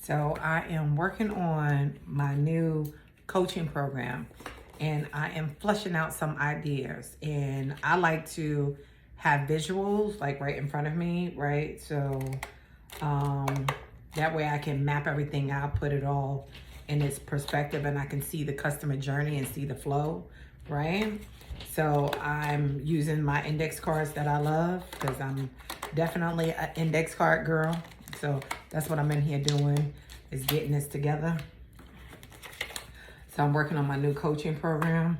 So I am working on my new coaching program and I am fleshing out some ideas, and I like to have visuals like right in front of me, right? So um, that way I can map everything out, put it all in its perspective, and I can see the customer journey and see the flow, right? So I'm using my index cards that I love because I'm definitely an index card girl. So that's what I'm in here doing, is getting this together. So I'm working on my new coaching program.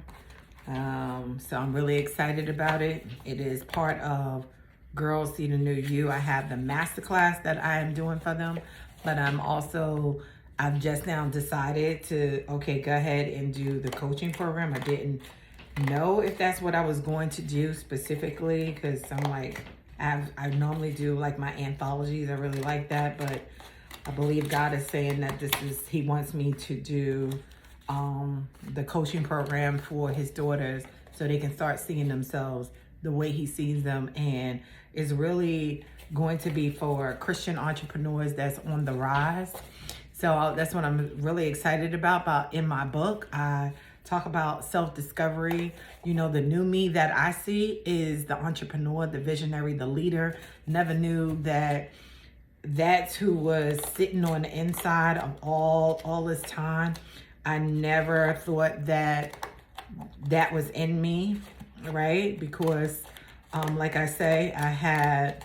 So I'm really excited about it. It is part of Girls See the New You. I have the masterclass that I am doing for them, but I've just now decided to, okay, go ahead and do the coaching program. I didn't know if that's what I was going to do specifically, because I'm like, I normally do like my anthologies. I really like that, but I believe God is saying that He wants me to do the coaching program for His daughters so they can start seeing themselves the way He sees them, and is really going to be for Christian entrepreneurs that's on the rise. So that's what I'm really excited about in my book. I talk about self-discovery. You know, the new me that I see is the entrepreneur, the visionary, the leader. Never knew that that's who was sitting on the inside of all this time. I never thought that was in me, right? Because like I say, I had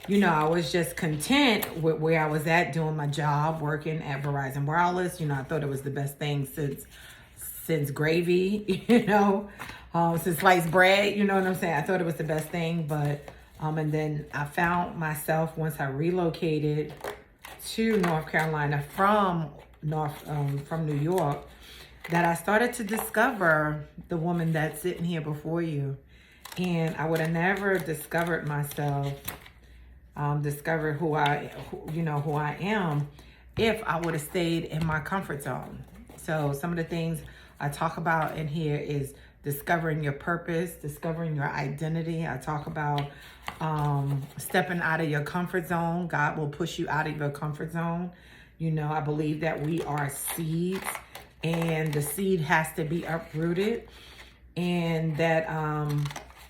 I was just content with where I was at doing my job, working at Verizon Wireless. I thought it was the best thing since gravy, since sliced bread, you know what I'm saying? I thought it was the best thing, but and then I found myself, once I relocated to North Carolina from New York, that I started to discover the woman that's sitting here before you. And I would have never discovered myself, discovered who I am, if I would have stayed in my comfort zone. So some of the things I talk about in here is discovering your purpose, discovering your identity. I talk about stepping out of your comfort zone. God will push you out of your comfort zone. I believe that we are seeds, and the seed has to be uprooted, and that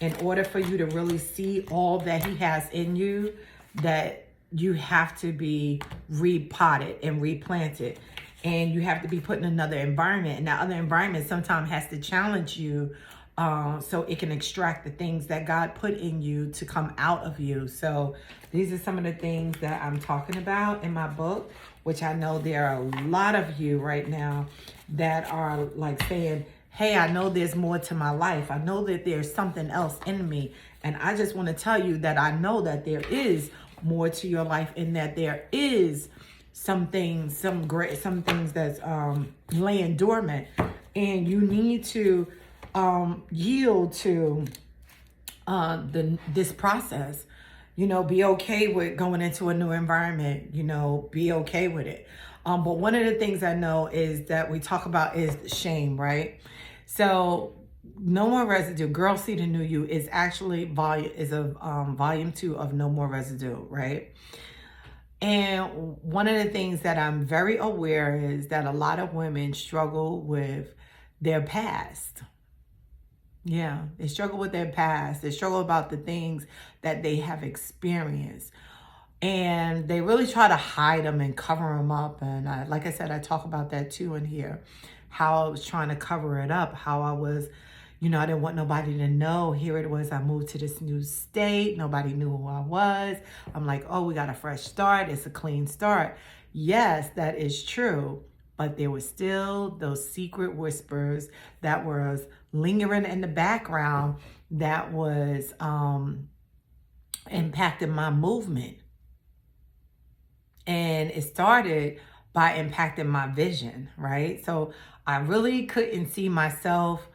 in order for you to really see all that He has in you, that you have to be repotted and replanted, and you have to be put in another environment. And that other environment sometimes has to challenge you, so it can extract the things that God put in you to come out of you. So these are some of the things that I'm talking about in my book, which I know there are a lot of you right now that are like saying, hey, I know there's more to my life. I know that there's something else in me. And I just want to tell you that I know that there is more to your life, and that there is some things that's laying dormant, and you need to yield to this process. Be okay with going into a new environment. Be okay with it. But one of the things I know is that we talk about is shame, right? So No More Residue, Girl See the New You, is actually volume 2 of No More Residue, right? And one of the things that I'm very aware is that a lot of women struggle with their past. Yeah, they struggle with their past. They struggle about the things that they have experienced. And they really try to hide them and cover them up. And like I said, I talk about that too in here. How I was trying to cover it up. How I was, I didn't want nobody to know. Here it was, I moved to this new state. Nobody knew who I was. I'm like, oh, we got a fresh start. It's a clean start. Yes, that is true. But there were still those secret whispers that was lingering in the background that was impacting my movement. And it started by impacting my vision, right? So I really couldn't see myself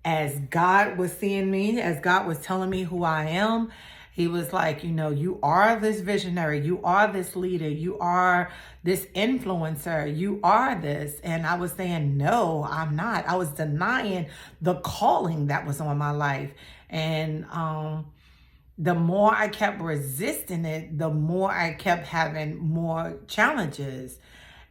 as God was seeing me, as God was telling me who I am. He was like, you are this visionary, you are this leader, you are this influencer, you are this. And I was saying, no, I'm not. I was denying the calling that was on my life. And the more I kept resisting it, the more I kept having more challenges.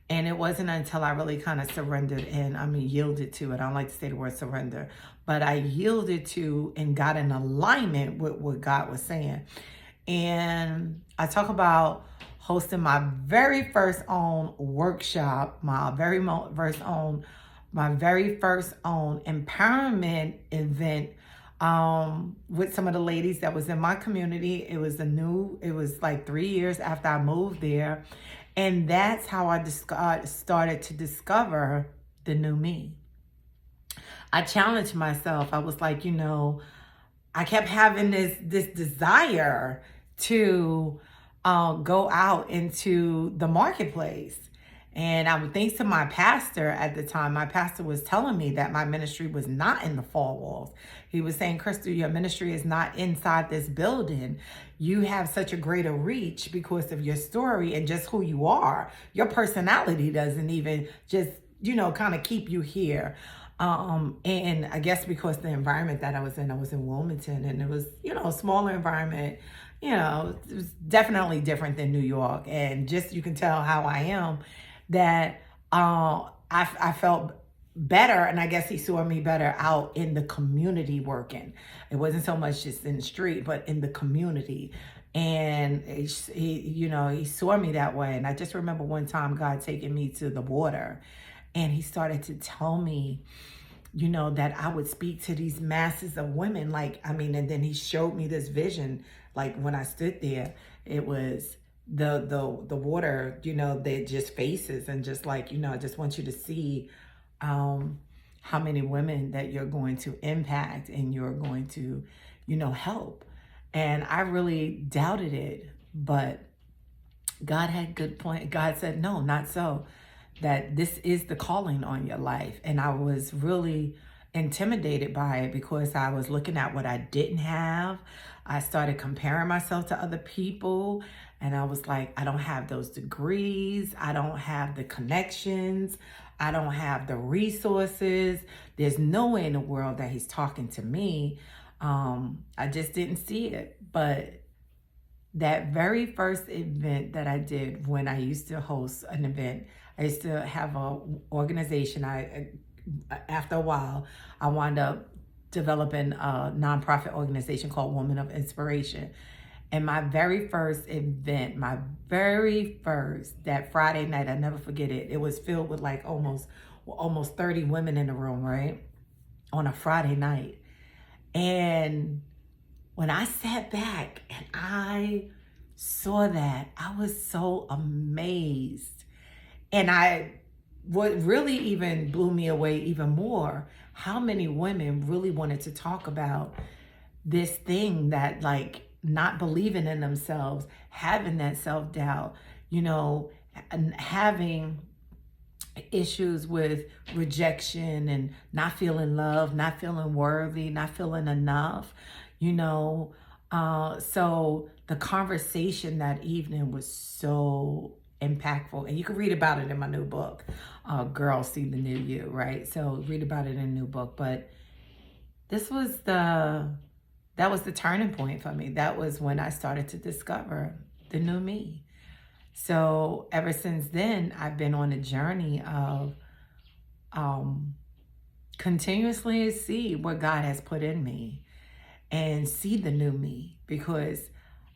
And it wasn't until I really kind of surrendered and, yielded to it. I don't like to say the word surrender, but I yielded to and got in alignment with what God was saying. And I talk about hosting my very first own workshop, my very first own empowerment event with some of the ladies that was in my community. It was like 3 years after I moved there. And that's how I started to discover the new me. I challenged myself. I was like, I kept having this desire to go out into the marketplace. And I would thanks to my pastor at the time. My pastor was telling me that my ministry was not in the four walls. He was saying, Crystal, your ministry is not inside this building. You have such a greater reach because of your story and just who you are. Your personality doesn't even just, kind of keep you here. And I guess because the environment that I was in Wilmington, and it was, a smaller environment, it was definitely different than New York. And just, you can tell how I am, that I felt better. And I guess he saw me better out in the community working. It wasn't so much just in the street, but in the community. And he saw me that way. And I just remember one time God taking me to the water, and he started to tell me, that I would speak to these masses of women. And then he showed me this vision. Like when I stood there, it was the water, they just faces, and just like, I just want you to see how many women that you're going to impact and you're going to, help. And I really doubted it, but God had good point. God said, no, not so. That this is the calling on your life. And I was really intimidated by it because I was looking at what I didn't have. I started comparing myself to other people, and I was like, I don't have those degrees. I don't have the connections. I don't have the resources. There's no way in the world that he's talking to me. I just didn't see it. But that very first event that I did, when I used to host an event, I used to have an organization. After a while, I wound up developing a nonprofit organization called Women of Inspiration. And my very first event, that Friday night, I never forget it. It was filled with like almost 30 women in the room, right? On a Friday night. And when I sat back and I saw that, I was so amazed. And what really even blew me away even more, how many women really wanted to talk about this thing that, like, not believing in themselves, having that self-doubt, and having issues with rejection and not feeling loved, not feeling worthy, not feeling enough, so the conversation that evening was so impactful. And you can read about it in my new book, Girls See the New You, right? So read about it in a new book. But that was the turning point for me. That was when I started to discover the new me. So ever since then, I've been on a journey of continuously see what God has put in me and see the new me, because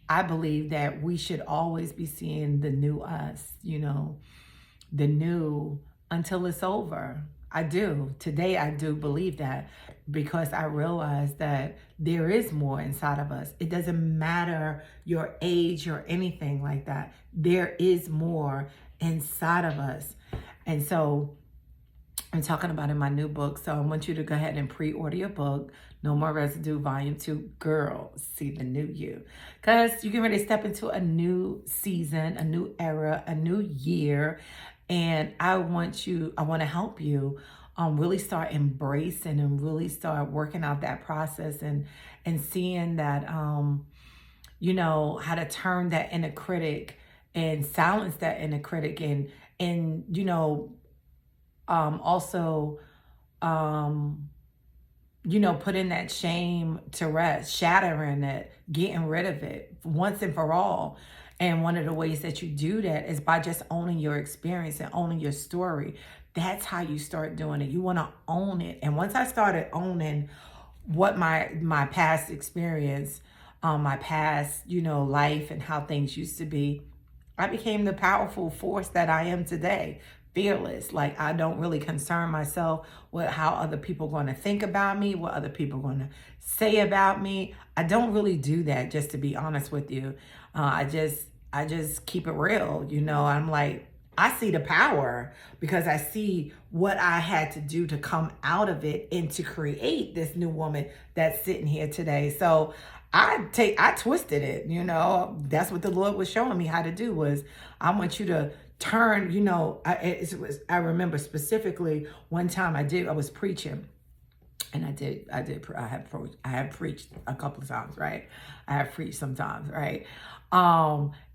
I believe that we should always be seeing the new us, the new until it's over. I do. Today, I do believe that, because I realize that there is more inside of us. It doesn't matter your age or anything like that. There is more inside of us. And so I'm talking about in my new book. So I want you to go ahead and pre-order your book, No More Residue, Volume 2, Girls See the New You. Because you're getting ready to step into a new season, a new era, a new year. And I want to help you really start embracing and really start working out that process and seeing that, how to turn that inner critic and silence that inner critic and also putting that shame to rest, shattering it, getting rid of it once and for all. And one of the ways that you do that is by just owning your experience and owning your story. That's how you start doing it. You want to own it. And once I started owning what my past experience, my past, life and how things used to be, I became the powerful force that I am today. Fearless. Like, I don't really concern myself with how other people are going to think about me, what other people are going to say about me. I don't really do that, just to be honest with you. I just keep it real. I'm like, I see the power because I see what I had to do to come out of it and to create this new woman that's sitting here today. So I twisted it, that's what the Lord was showing me how to do. Was I want you to turn, I remember specifically one time I was preaching, and I have preached a couple of times, right? I have preached sometimes, right?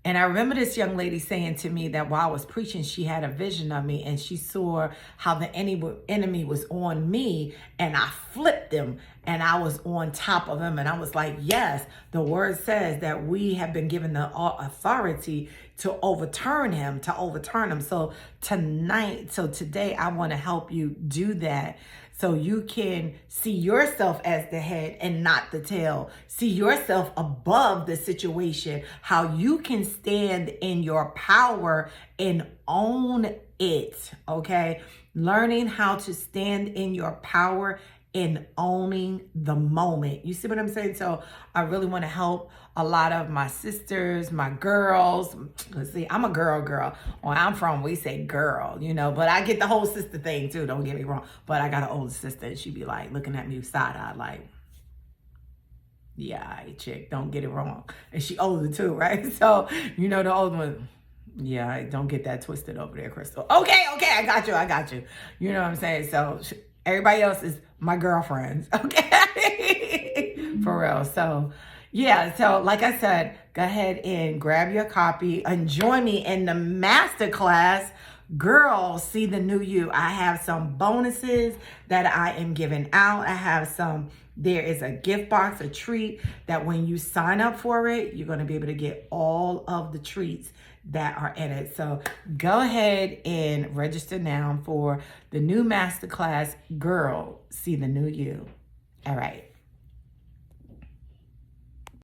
And I remember this young lady saying to me that while I was preaching, she had a vision of me and she saw how the enemy was on me, and I flipped him and I was on top of him. And I was like, yes, the word says that we have been given the authority to overturn him. So today I want to help you do that. So you can see yourself as the head and not the tail. See yourself above the situation. How you can stand in your power and own it. Okay? Learning how to stand in your power and owning the moment. You see what I'm saying? So I really want to help a lot of my sisters, my girls. Let's see, I'm a girl. Where I'm from, we say girl, but I get the whole sister thing too, don't get me wrong. But I got an older sister and she be like looking at me side-eyed like, yeah, all right, chick, don't get it wrong. And she older too, right? So, the older one, yeah, don't get that twisted over there, Crystal. Okay, I got you. You know what I'm saying? So everybody else is my girlfriends, okay? For real. So, yeah. So, like I said, go ahead and grab your copy and join me in the masterclass. Girl, see the new you. I have some bonuses that I am giving out. There is a gift box, a treat that when you sign up for it, you're going to be able to get all of the treats that are in it. So go ahead and register now for the new masterclass, Girl, See the New You. All right.